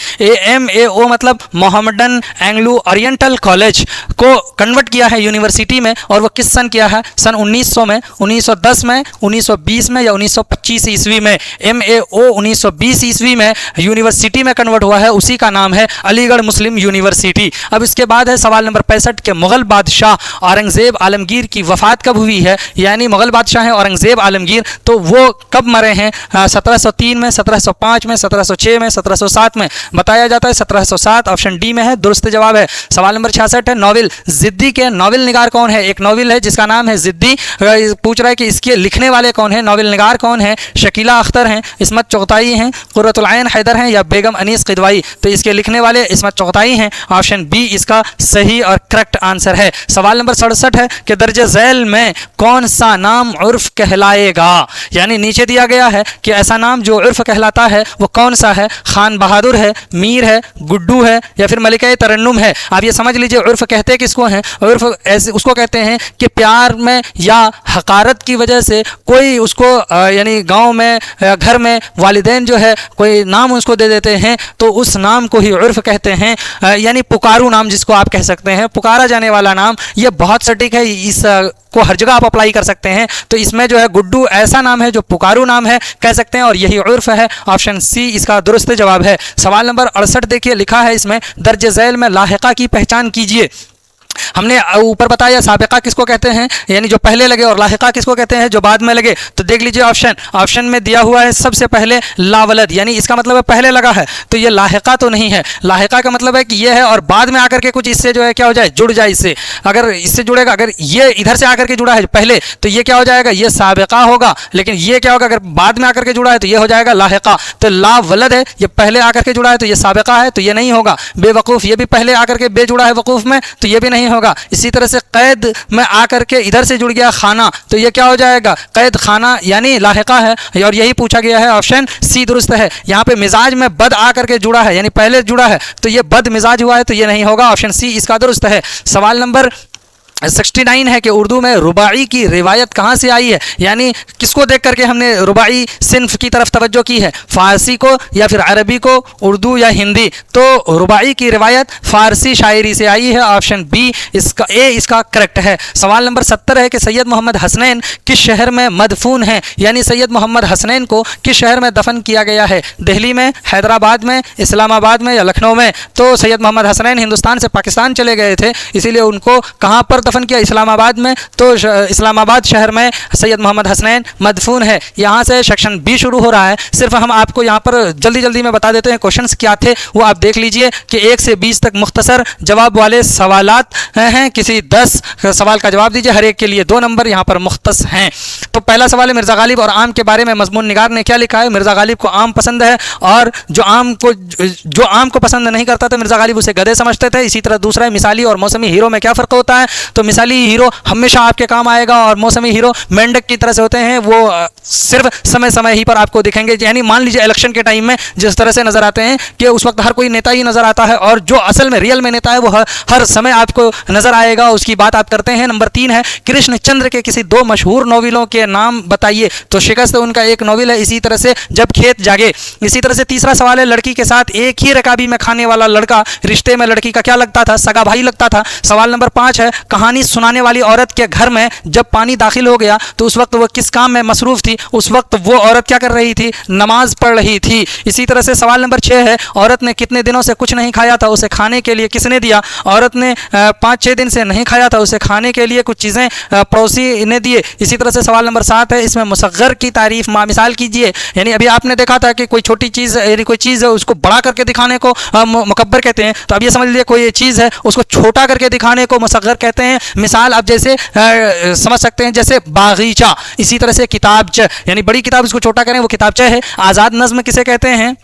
Speaker 1: MAO मतलब मोहम्मदन एंग्लो ओरिएंटल कॉलेज को कन्वर्ट किया है यूनिवर्सिटी में, और वो किस सन किया है, सन 1900 में, 1910 में, 1920 में या 1925 ईस्वी में। MAO 1920 ईस्वी में यूनिवर्सिटी में कन्वर्ट हुआ है, उसी का नाम है अलीगढ़ मुस्लिम यूनिवर्सिटी। अब इसके बाद है सवाल नंबर 65 के मुग़ल बादशाह औरंगज़ेब आलमगीर की वफ़ात कब हुई है, यानी मुग़ल बादशाह हैं औरंगज़ेब आलमगीर, तो वो कब मरे हैं। 1730 1703 में, 1705 में, 1706 में, 1707 में? बताया जाता है 1707, ऑप्शन डी में है, दुरुस्त जवाब है। सवाल नंबर 66 है, नॉवेल जिद्दी के नॉवेल निगार कौन है? एक नॉवेल है जिसका नाम है जिद्दी, पूछ रहा है कि इसके लिखने वाले कौन है, नॉवेल निगार कौन है? शकीला अख्तर हैं, इस्मत चुगताई हैं, कुर्रतुल ऐन हैदर हैं, या बेगम अनीस किदवाई? तो इसके लिखने वाले इस्मत चुगताई हैं, ऑप्शन बी इसका सही और करेक्ट आंसर है। सवाल नंबर 67 है कि दर्जे झैल में कौन सा नाम उर्फ कहलाएगा? यानी नीचे दिया गया है कि ऐसा नाम जो उर्फ कहलाता है वो कौन सा है? खान बहादुर है, मीर है, गुड्डू है, या फिर मलिका तरन्नुम है? आप ये समझ लीजिए उर्फ कहते किसको हैं? उर्फ ऐसे उसको कहते हैं कि प्यार में या हकारत की वजह से कोई उसको यानी गांव में घर में वालिदैन जो है कोई नाम उसको दे देते हैं, तो उस नाम को ही उर्फ कहते हैं। यानी पुकारू नाम जिसको आप कह सकते हैं, पुकारा जाने वाला नाम, ये बहुत सटीक है, इस को हर जगह आप अप्लाई कर सकते हैं। तो इसमें जो है गुड्डू ऐसा नाम है जो पुकारू नाम है, कह सकते हैं, और यही उर्फ है, ऑप्शन सी इसका दुरुस्त जवाब है। सवाल नंबर 68 देखिए, लिखा है इसमें दर्ज झैल में लाहिका की पहचान कीजिए। हमने ऊपर बताया साबिका किसको कहते हैं, यानी जो पहले लगे, और लाहिका किसको कहते हैं, जो बाद में लगे। तो देख लीजिए ऑप्शन में दिया हुआ है सबसे पहले लावलद, यानी इसका मतलब है पहले लगा है, तो ये लाहिका तो नहीं है। लाहिका का मतलब है कि ये है और बाद में आकर के कुछ इससे जो है क्या हो जाए, जुड़ जाए इससे। अगर इससे जुड़ेगा, अगर ये इधर से आकर के जुड़ा है पहले, तो ये क्या हो जाएगा, ये साबिका होगा। लेकिन ये क्या होगा, अगर बाद में आकर के जुड़ा है तो ये हो जाएगा लाहिका। तो लावलद है, ये पहले आकर के जुड़ा है तो ये साबिका है, तो ये नहीं होगा। बेवकूफ़, ये भी पहले आकर के बे जुड़ा है वकूफ़ में, तो ये भी नहीं होगा। इसी तरह से कैद में आकर के इधर से जुड़ गया खाना, तो ये क्या हो जाएगा, कैद खाना, यानी लाहिका है, और यही पूछा गया है, ऑप्शन सी दुरुस्त है। यहाँ पे मिजाज में बद आकर के जुड़ा है, यानी पहले जुड़ा है, तो ये बद मिजाज हुआ है, तो ये नहीं होगा, ऑप्शन सी इसका दुरुस्त है। सवाल नंबर 69 है कि उर्दू में रुबाई की रिवायत कहाँ से आई है, यानी किसको देख करके हमने रुबाई सिन्फ की तरफ तवज्जो की है, फ़ारसी को या फिर अरबी को, उर्दू या हिंदी? तो रुबाई की रिवायत फ़ारसी शायरी से आई है, ऑप्शन बी इसका ए इसका करेक्ट है। सवाल नंबर 70 है कि सैयद मोहम्मद हसनैन किस शहर में मदफून हैं, यानी सैयद मोहम्मद हसनैन को किस शहर में दफन किया गया है? दिल्ली में, हैदराबाद में, इस्लामाबाद में, या लखनऊ में? तो सैयद मोहम्मद हसनैन हिंदुस्तान से पाकिस्तान चले गए थे, इसीलिए उनको कहाँ पर दफन किया, इस्लामाबाद में। तो इस्लामाबाद शहर में सैयद मोहम्मद हसनैन मदफून है। यहाँ से सेक्शन बी शुरू हो रहा है। सिर्फ हम आपको यहाँ पर जल्दी जल्दी में बता देते हैं क्वेश्चंस क्या थे, वो आप देख लीजिए कि 1 से 20 तक मुख्तसर जवाब वाले सवालात हैं। किसी 10 सवाल का जवाब दीजिए, हर एक के लिए 2 नंबर यहाँ पर मुख्तस हैं। तो पहला सवाल है मिर्ज़ा गालिब और आम के बारे में मजमून निगार ने क्या लिखा है? मिर्ज़ा गालिब को आम पसंद है, और जो आम को पसंद नहीं करता था मिर्ज़ा गालिब उसे गधे समझते थे। इसी तरह दूसरा है मिसाली और मौसमी हीरो में क्या फ़र्क होता है? तो मिसाली हीरो हमेशा आपके काम आएगा, और मौसमी हीरो मेंढक की तरह से होते हैं, वो सिर्फ समय समय ही पर आपको दिखेंगे। यानी मान लीजिए इलेक्शन के टाइम में जिस तरह से नजर आते हैं कि उस वक्त हर कोई नेता ही नजर आता है, और जो असल में रियल में नेता है वो हर समय आपको नजर आएगा, उसकी बात आप करते हैं। नंबर 3 है कृष्णचंद्र के किसी 2 मशहूर नॉवेलों के नाम बताइए। तो शिकस्त उनका एक नॉवेल है, इसी तरह से जब खेत जागे। इसी तरह से तीसरा सवाल है लड़की के साथ एक ही रकाबी में खाने वाला लड़का रिश्ते में लड़की का क्या लगता था? सगा भाई लगता था। सवाल नंबर 5 है कहानी सुनाने वाली औरत के घर में जब पानी दाखिल हो गया तो उस वक्त वो किस काम में मसरूफ थी? उस वक्त वो औरत क्या कर रही थी? नमाज पढ़ रही थी। इसी तरह से सवाल नंबर 6 है औरत ने कितने दिनों से कुछ नहीं खाया था, उसे खाने के लिए किसने दिया? औरत ने 5-6 दिन से नहीं खाया था, उसे खाने के लिए कुछ चीज़ें पड़ोसी ने दिए। इसी तरह से सवाल नंबर 7 है इसमें मुसग्गर की तारीफ मिसाल कीजिए। यानी अभी आपने देखा था कि कोई छोटी चीज़ यानी कोई चीज़ है उसको बड़ा करके दिखाने को मुकब्बर कहते हैं, तो अब ये समझ लीजिए कोई चीज़ है उसको छोटा करके दिखाने को मुसग्गर कहते हैं। मिसाल आप जैसे समझ सकते हैं जैसे बागीचा, इसी तरह से किताबच, यानी बड़ी किताब इसको छोटा करें वो किताबचा है। आज़ाद नज़्म किसे कहते हैं?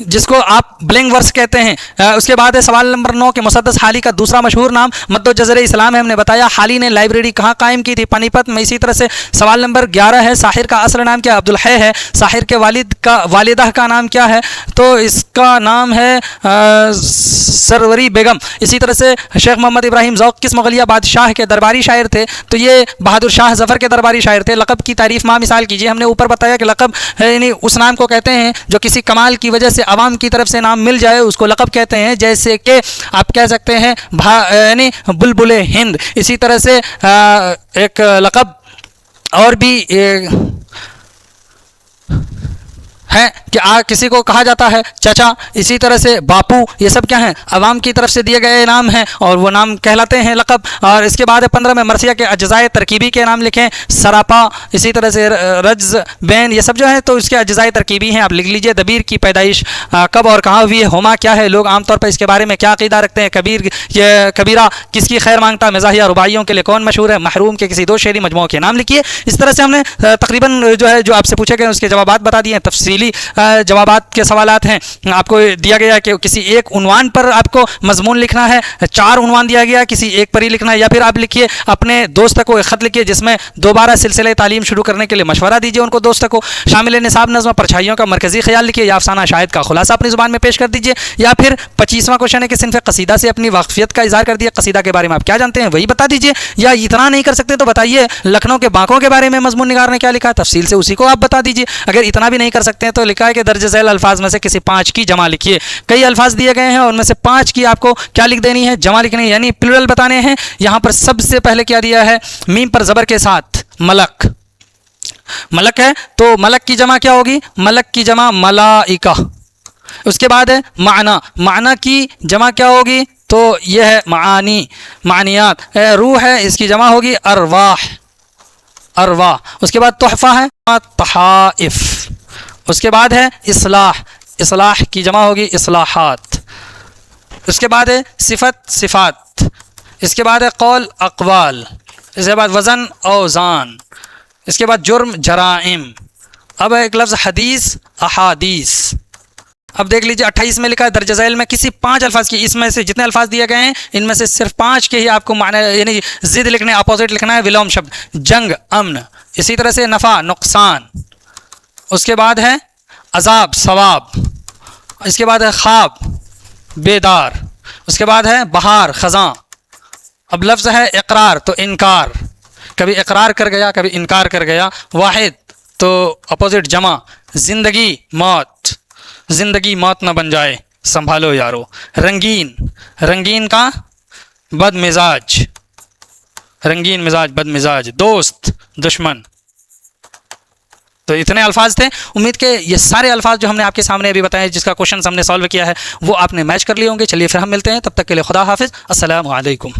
Speaker 1: जिसको आप ब्लैंक वर्स कहते हैं। उसके बाद है सवाल नंबर 9 के मुसद्दस हाली का दूसरा मशहूर नाम मद्दो जज़र इस्लाम है, हमने बताया। हाली ने लाइब्रेरी कहाँ कायम की थी? पानीपत में। इसी तरह से सवाल नंबर 11 है साहिर का असल नाम क्या? अब्दुल है। साहिर के वालिदा का नाम क्या है? तो इसका नाम है सरवरी बेगम। इसी तरह से शेख मोहम्मद इब्राहिम ज़ौक़ किस मुग़लिया बादशाह के दरबारी शायर थे? तो ये बहादुर शाह ज़फ़र के दरबारी शायर थे। लक़ब की तारीफ़ मिसाल कीजिए। हमने ऊपर बताया कि लक़ब यानी उस नाम को कहते हैं जो किसी कमाल की वजह से आवाम की तरफ से नाम मिल जाए उसको लक़ब कहते हैं। जैसे कि आप कह सकते हैं यानी बुलबुले हिंद। इसी तरह से एक लक़ब और भी है कि किसी को कहा जाता है चाचा, इसी तरह से बापू, ये सब क्या हैं, अवाम की तरफ से दिए गए नाम हैं और वो नाम कहलाते हैं लक़ब। और इसके बाद 15 में मरसिया के अज्ज़ाए तरकीबी के नाम लिखें, सरापा, इसी तरह से रज्ज़, बैन, ये सब जो है तो इसके अज्ज़ाए तरकीबी हैं, आप लिख लीजिए। दबीर की पैदाइश कब और कहाँ हुई है, होमा क्या है, लोग आमतौर पर इसके बारे में क्या अक़ीदा रखते हैं, कबीर ये कबीरा किसकी खैर मांगता, मज़ाहिया रुबाइयों के लिए कौन मशहूर है, महरूम के किसी 2 शेरी मजमूओं के नाम लिखिए। इस तरह से हमने तकरीबन जो है जो आपसे पूछे गए उसके जवाब बता दिए हैं, तफसीली जवाबात के सवालात हैं। आपको दिया गया कि किसी एक उन्वान पर आपको मजमून लिखना है, 4 उन्वान दिया गया, किसी एक पर ही लिखना है, या फिर आप लिखिए अपने दोस्त को एक ख़त लिखिए जिसमें दोबारा सिलसिले तालीम शुरू करने के लिए मशवरा दीजिए उनको दोस्त को। शामिल निसाब नज़्म परछाइयों का मरकज़ी ख्याल लिखिए, या अफसाना शाहिद का खुलासा अपनी ज़ुबान में पेश कर दीजिए। या फिर 25वां क्वेश्चन है कि सिनफ़ कसीदा से अपनी वाक़फ़ियत का इज़हार कर दिया, कसीदा के बारे में आप क्या जानते हैं वही बता दीजिए। या इतना नहीं कर सकते तो बताइए लखनऊ के बांकों के बारे में मजमून निगार ने क्या लिखा है, तफसील से उसी को आप बता दीजिए। अगर इतना भी नहीं कर सकते हैं तो लिखा है कि दर्ज झैल अल्फाज में से किसी 5 की जमा लिखिए। कई अल्फाज दिए गए हैं, उनमें से 5 की आपको क्या लिख देनी है, जमा लिखनी है, यानी प्लूरल बताने हैं। यहाँ पर सबसे पहले क्या दिया है, मीम पर ज़बर के साथ मलक, मलक है तो मलक की जमा क्या होगी, मलक की जमा मलाइका। उसके बाद है माना, माना की जमा क्या होगी, तो यह है मानी, मानियात। रूह है, इसकी जमा होगी अरवाह, अरवाह। उसके बाद तोहफ़ा है तहाइफ। उसके बाद है इस्लाह, इस्लाह की जमा होगी इस्लाहात। उसके बाद है सिफत, सिफात। इसके बाद है कौल, अक़वाल। इसके बाद वज़न, औज़ान। इसके बाद जुर्म, जराइम। अब है एक लफ्ज़ हदीस, अहादीस। अब देख लीजिए 28 में लिखा है दर्ज झैल में किसी 5 अल्फाज की, इसमें से जितने अल्फाज दिए गए हैं इनमें से सिर्फ 5 के ही आपको माने यानी ज़िद लिखने, अपोजिट लिखना है, विलोम शब्द, जंग, अमन। इसी तरह से नफ़ा, नुकसान। उसके बाद है अजाब, सवाब। इसके बाद है ख्वाब, बेदार। उसके बाद है बहार, ख़ज़ां। अब लफ्ज़ है इकरार तो इनकार, कभी इकरार कर गया कभी इनकार कर गया। वाहिद तो अपोजिट जमा, ज़िंदगी, मौत, ज़िंदगी मौत ना बन जाए, संभालो यारो। रंगीन, रंगीन का बद मिजाज, रंगीन मिजाज, बद मिजाज। दोस्त, दुश्मन। तो इतने अल्फाज थे। उम्मीद के ये सारे अल्फाज जो हमने आपके सामने अभी बताए, जिसका क्वेश्चन हमने सॉल्व किया है, वो आपने मैच कर लिए होंगे। चलिए फिर हम मिलते हैं, तब तक के लिए खुदा हाफिज़, अस्सलामु अलैकुम।